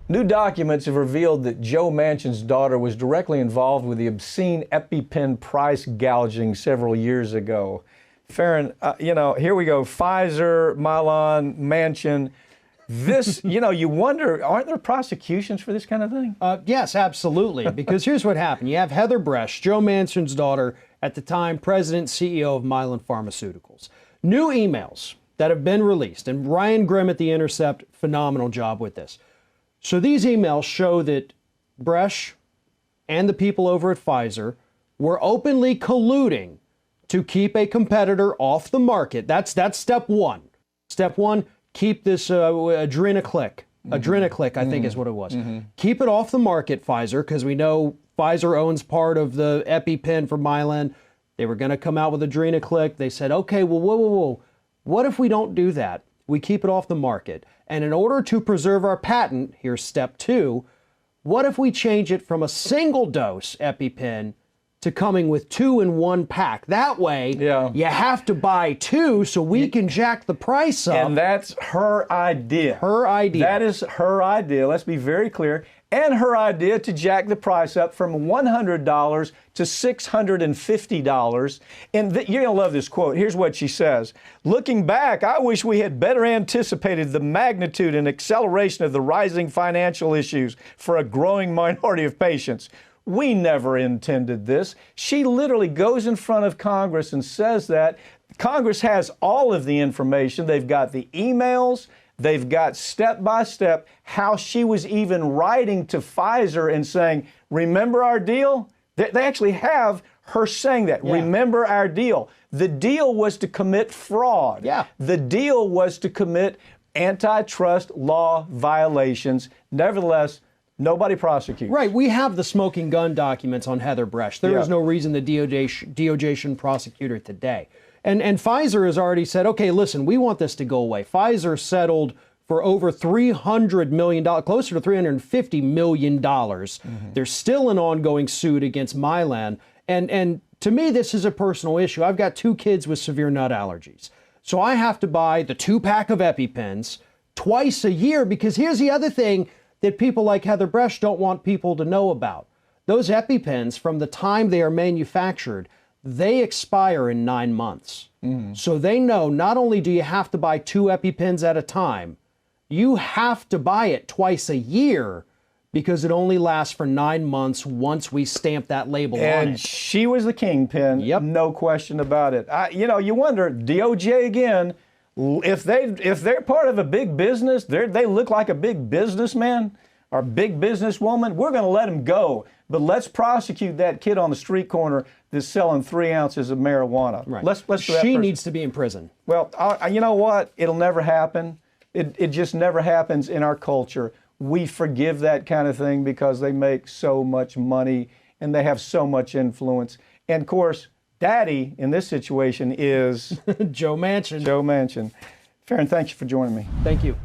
New documents have revealed that Joe Manchin's daughter was directly involved with the obscene EpiPen price gouging several years ago. Farron, here we go. Pfizer, Mylan, Manchin. This, you wonder, aren't there prosecutions for this kind of thing? Yes, absolutely. Because here's what happened. You have Heather Bresch, Joe Manchin's daughter, at the time president CEO of Mylan Pharmaceuticals. New emails that have been released, and Ryan Grimm at The Intercept, phenomenal job with this. So these emails show that Bresch and the people over at Pfizer were openly colluding to keep a competitor off the market. That's step one. Step one, keep this Adrenaclick. Adrenaclick, I think is what it was. Keep it off the market, Pfizer, because we know Pfizer owns part of the EpiPen for Mylan. They were going to come out with Adrenaclick. They said, okay, well, whoa. What if we don't do that? We keep it off the market. And in order to preserve our patent, here's step two, what if we change it from a single dose EpiPen to coming with 2 in 1 pack? That way, you have to buy 2 so we can jack the price up. And that's her idea. Her idea. That is her idea. Let's be very clear. And her idea to jack the price up from $100 to $650. And you're going to love this quote. Here's what she says. Looking back, I wish we had better anticipated the magnitude and acceleration of the rising financial issues for a growing minority of patients. We never intended this. She literally goes in front of Congress and says that. Congress has all of the information. They've got the emails. They've got step-by-step how she was even writing to Pfizer and saying, remember our deal? They actually have her saying that. Yeah. Remember our deal. The deal was to commit fraud. Yeah. The deal was to commit antitrust law violations. Nevertheless, nobody prosecutes. Right. We have the smoking gun documents on Heather Bresch. There is no reason the DOJ shouldn't prosecute her today. And Pfizer has already said, okay, listen, we want this to go away. Pfizer settled for over $300 million, closer to $350 million. There's still an ongoing suit against Mylan. And to me, this is a personal issue. I've got 2 kids with severe nut allergies. So I have to buy the 2-pack of EpiPens twice a year, because here's the other thing that people like Heather Bresch don't want people to know about. Those EpiPens, from the time they are manufactured, they expire in 9 months. So they know not only do you have to buy 2 EpiPens at a time, you have to buy it twice a year, because it only lasts for 9 months once we stamp that label on it. And she was the kingpin, no question about it. You wonder, DOJ again, if they're part of a big business, they look like a big businessman or big businesswoman, we're going to let them go. But let's prosecute that kid on the street corner that's selling 3 ounces of marijuana. Right. Let's do that. She needs to be in prison. Well, you know what? It'll never happen. It just never happens in our culture. We forgive that kind of thing because they make so much money and they have so much influence. And of course, Daddy in this situation is Joe Manchin. Joe Manchin. Farron, thank you for joining me. Thank you.